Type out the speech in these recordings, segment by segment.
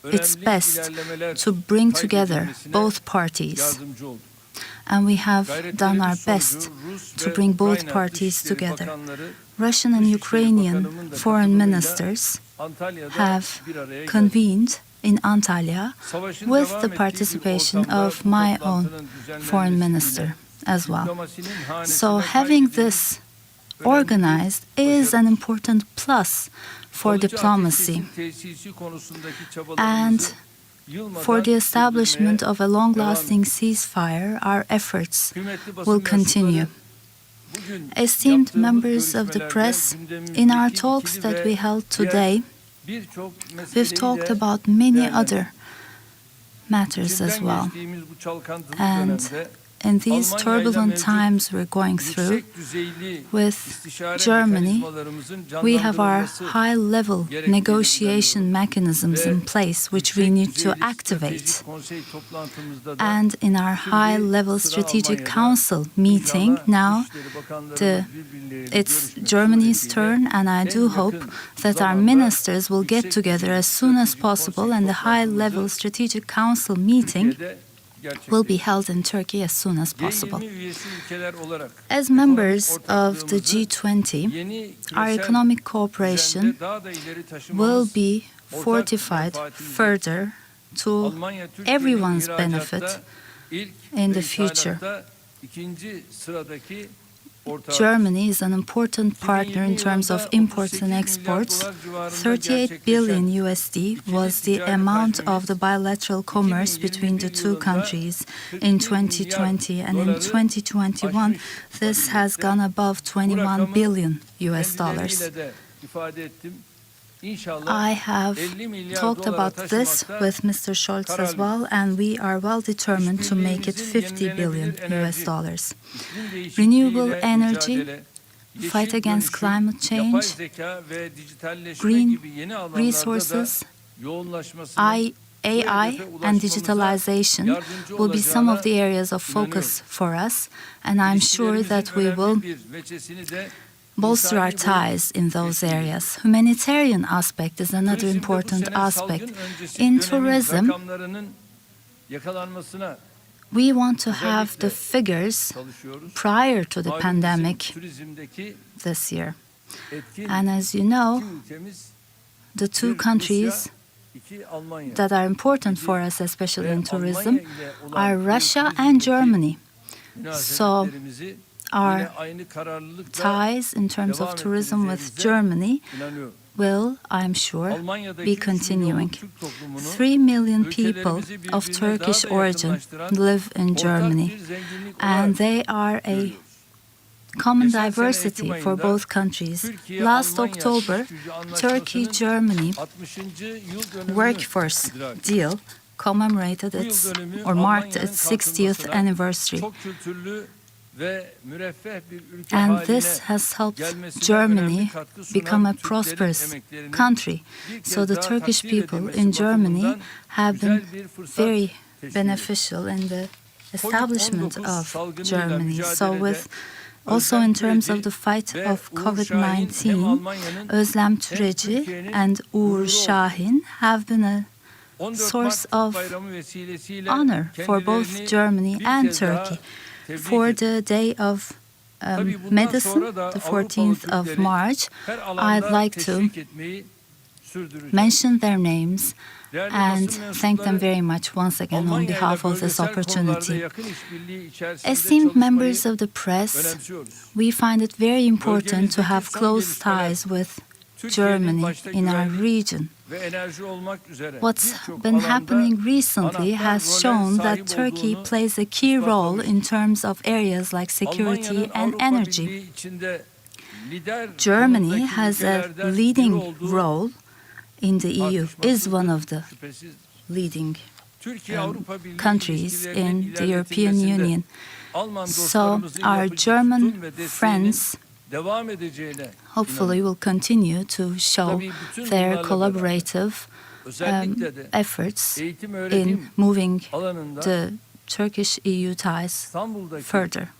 its best to bring together both parties. And we have done our best to bring both parties together. Russian and Ukrainian foreign ministers have convened in Antalya with the participation of my own foreign minister as well. So having this organized is an important plus for diplomacy and for the establishment of a long-lasting ceasefire. Our efforts will continue. Esteemed members of the press, in our talks that we held today, we've talked about many other matters as well. And in these turbulent times we're going through, with Germany, we have our high-level negotiation mechanisms in place, which we need to activate. And in our high-level strategic council meeting now, it's Germany's turn, and I do hope that our ministers will get together as soon as possible, and the high-level strategic council meeting will be held in Turkey as soon as possible. As members of the G20, our economic cooperation will be fortified further to everyone's benefit in the future. Germany is an important partner in terms of imports and exports. 38 billion USD was the amount of the bilateral commerce between the two countries in 2020, and in 2021 this has gone above 21 billion US dollars. I have talked about this with Mr. Scholz as well, and we are well determined to make it 50 billion US dollars. Renewable energy, fight against climate change, green resources, AI and digitalization will be some of the areas of focus for us, and I'm sure that we will bolster our ties in those areas. Humanitarian aspect is another important aspect. In tourism, we want to have the figures prior to the pandemic this year. And as you know, the two countries that are important for us, especially in tourism, are Russia and Germany. So our ties in terms of tourism with Germany will, I'm sure, be continuing. 3 million people of Turkish origin live in Germany, and they are a common diversity for both countries. Last October, Turkey-Germany workforce deal commemorated its, or marked its 60th anniversary. And this has helped Germany become a prosperous country. So the Turkish people in Germany have been very beneficial in the establishment of Germany. So with also in terms of the fight of COVID-19, Özlem Türeci and Uğur Şahin have been a source of honor for both Germany and Turkey. For the Day of Medicine, the 14th of March, I'd like to mention their names and thank them very much once again on behalf of this opportunity. Esteemed members of the press, we find it very important to have close ties with Germany in our region. What's been happening recently has shown that Turkey plays a key role in terms of areas like security and energy. Germany has a leading role in the EU, is one of the leading countries in the European Union. So our German friends hopefully will continue to show their collaborative efforts in moving the Turkish-EU ties further.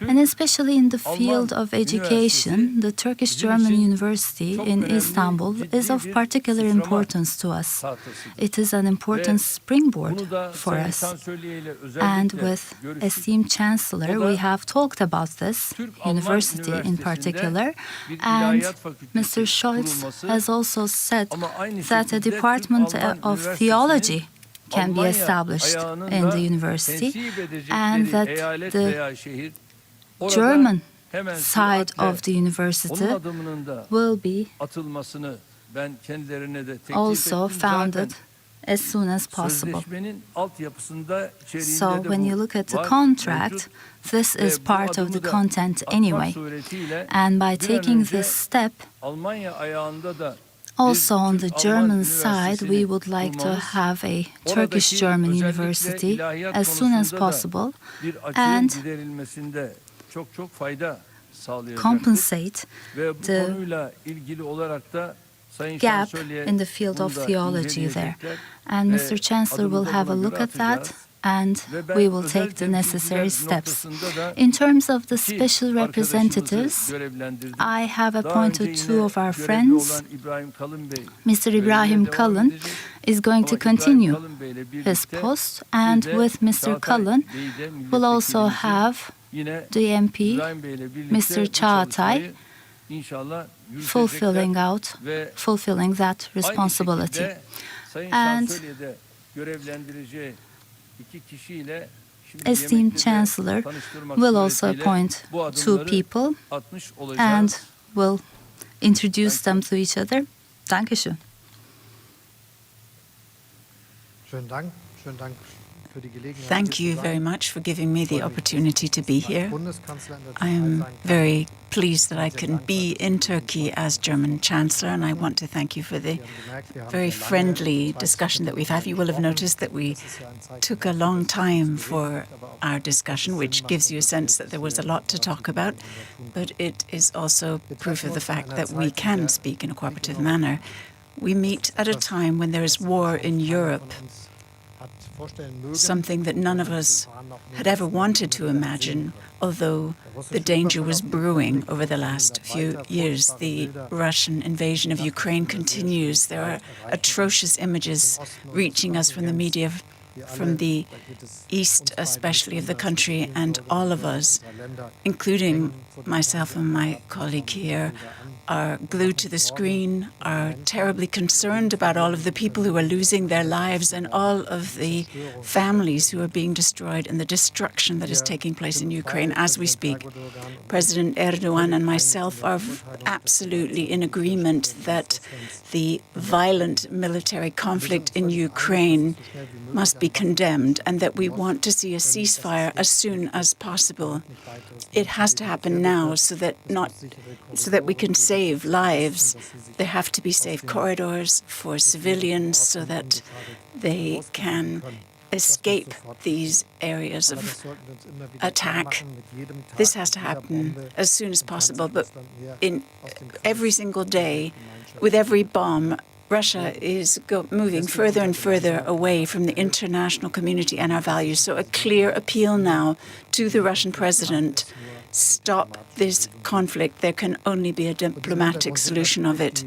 And especially in the field of education, the Turkish German University in Istanbul is of particular importance to us. It is an important springboard for us. And with esteemed Chancellor, we have talked about this university in particular, and Mr. Scholz has also said that a department of theology can be established in the university, and that the German side of the university will be also founded as soon as possible. So when you look at the contract, this is part of the content anyway. And by taking this step, also on the German side, we would like to have a Turkish-German university as soon as possible and compensate the gap in the field of theology there. And Mr. Chancellor will have a look at that, and we will take the necessary steps. In terms of the special representatives, I have appointed two of our friends. Mr. Ibrahim Kalın is going to continue his post, and with Mr. Kalın, we'll also have the MP, Mr. Çağatay, fulfilling that responsibility. And esteemed Chancellor will also appoint two people and will introduce them to each other. Dankeschön. Thank you very much for giving me the opportunity to be here. I am very pleased that I can be in Turkey as German Chancellor, and I want to thank you for the very friendly discussion that we've had. You will have noticed that we took a long time for our discussion, which gives you a sense that there was a lot to talk about, but it is also proof of the fact that we can speak in a cooperative manner. We meet at a time when there is war in Europe, something that none of us had ever wanted to imagine, although the danger was brewing over the last few years. The Russian invasion of Ukraine continues. There are atrocious images reaching us from the media, from the east especially of the country, and all of us, including myself and my colleague here, are glued to the screen, are terribly concerned about all of the people who are losing their lives and all of the families who are being destroyed and the destruction that is taking place in Ukraine as we speak. President Erdogan and myself are absolutely in agreement that the violent military conflict in Ukraine must be condemned and that we want to see a ceasefire as soon as possible. It has to happen now so that we can save lives. There have to be safe corridors for civilians so that they can escape these areas of attack. This has to happen as soon as possible, but in every single day, with every bomb, Russia is moving further and further away from the international community and our values. So a clear appeal now to the Russian president: stop this conflict. There can only be a diplomatic solution of it.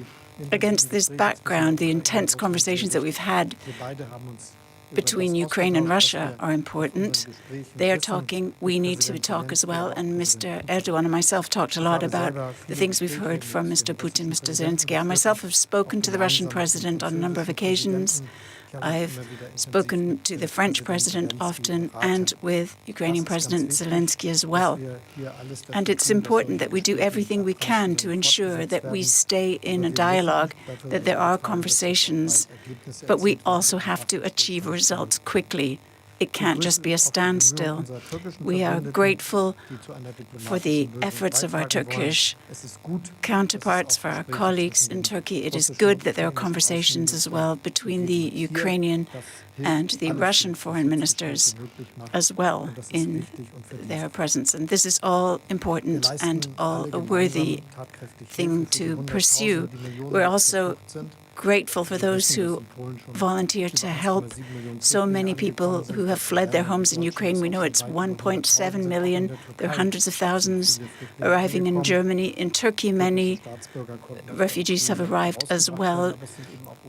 Against this background, the intense conversations that we've had between Ukraine and Russia are important. They are talking. We need to talk as well. And Mr. Erdogan and myself talked a lot about the things we've heard from Mr. Putin, Mr. Zelensky. I myself have spoken to the Russian president on a number of occasions. I've spoken to the French president often and with Ukrainian President Zelensky as well. And it's important that we do everything we can to ensure that we stay in a dialogue, that there are conversations, but we also have to achieve results quickly. It can't just be a standstill. We are grateful for the efforts of our Turkish counterparts, for our colleagues in Turkey. It is good that there are conversations as well between the Ukrainian and the Russian foreign ministers as well in their presence. And this is all important and all a worthy thing to pursue. We're also grateful for those who volunteer to help so many people who have fled their homes in Ukraine. We know it's 1.7 million. There are hundreds of thousands arriving in Germany. In Turkey, many refugees have arrived as well.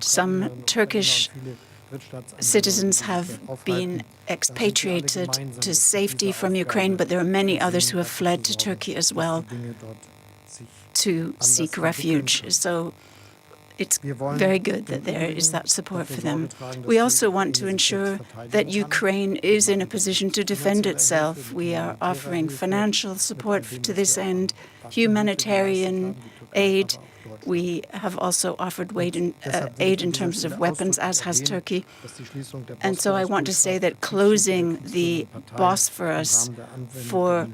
Some Turkish citizens have been expatriated to safety from Ukraine, but there are many others who have fled to Turkey as well to seek refuge. So it's very good that there is that support for them. We also want to ensure that Ukraine is in a position to defend itself. We are offering financial support to this end, humanitarian aid. We have also offered aid in terms of weapons, as has Turkey. And so I want to say that closing the Bosphorus for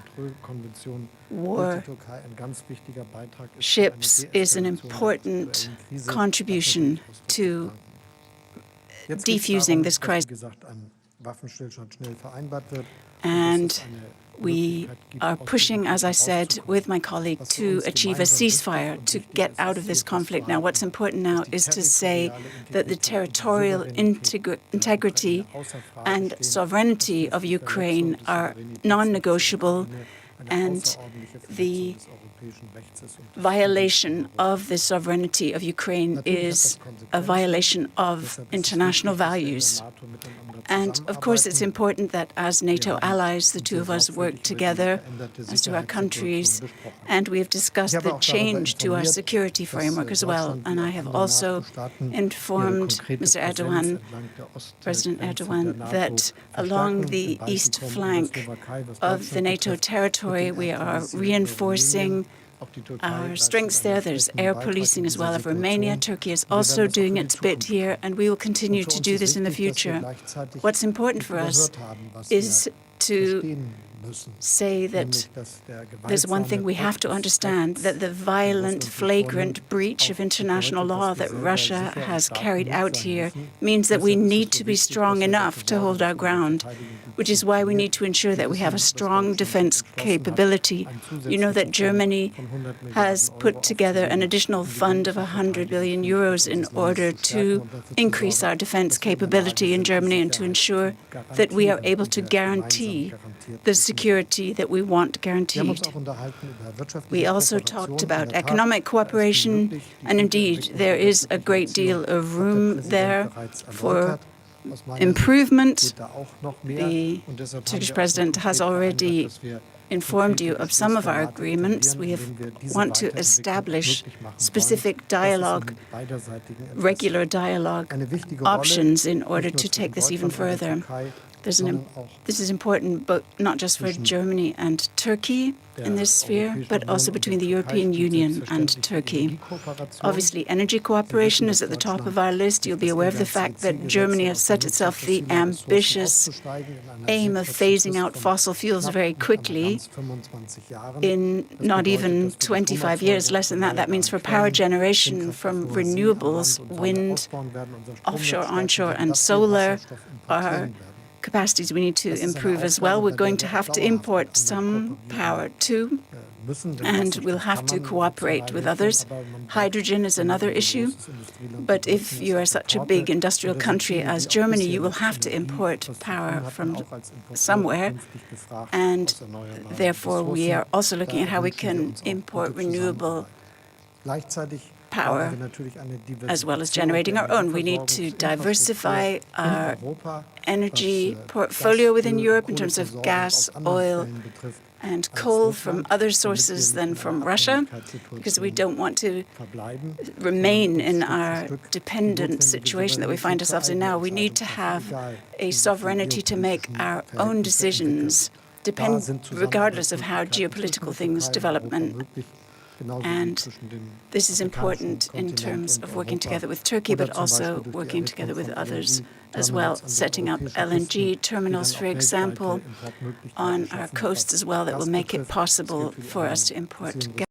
war ships is an important contribution to defusing this crisis. And we are pushing, as I said, with my colleague to achieve a ceasefire to get out of this conflict. Now, what's important now is to say that the territorial integrity and sovereignty of Ukraine are non-negotiable, and the violation of the sovereignty of Ukraine is a violation of international values. And, of course, it's important that as NATO allies, the two of us work together as to our countries, and we have discussed the change to our security framework as well. And I have also informed Mr. Erdogan, President Erdogan, that along the east flank of the NATO territory, we are reinforcing our strengths there. There's air policing as well of Romania. Turkey is also doing its bit here, and we will continue to do this in the future. What's important for us is to say that there's one thing we have to understand, that the violent, flagrant breach of international law that Russia has carried out here means that we need to be strong enough to hold our ground, which is why we need to ensure that we have a strong defense capability. You know that Germany has put together an additional fund of 100 billion euros in order to increase our defense capability in Germany and to ensure that we are able to guarantee the security that we want guaranteed. We also talked about economic cooperation, and indeed there is a great deal of room there for improvement. The Turkish president has already informed you of some of our agreements. We want to establish specific dialogue, regular dialogue options in order to take this even further. This is important, but not just for Germany and Turkey in this sphere, but also between the European Union and Turkey. Obviously, energy cooperation is at the top of our list. You'll be aware of the fact that Germany has set itself the ambitious aim of phasing out fossil fuels very quickly in not even 25 years, less than that. That means for power generation from renewables, wind, offshore, onshore, and solar are capacities we need to improve as well. We're going to have to import some power too, and we'll have to cooperate with others. Hydrogen is another issue, but if you are such a big industrial country as Germany, you will have to import power from somewhere, and therefore we are also looking at how we can import renewable power as well as generating our own. We need to diversify our energy portfolio within Europe in terms of gas, oil, and coal from other sources than from Russia, because we don't want to remain in our dependent situation that we find ourselves in now. We need to have a sovereignty to make our own decisions, regardless of how geopolitical things develop. And this is important in terms of working together with Turkey, but also working together with others as well, setting up LNG terminals, for example, on our coasts as well, that will make it possible for us to import gas.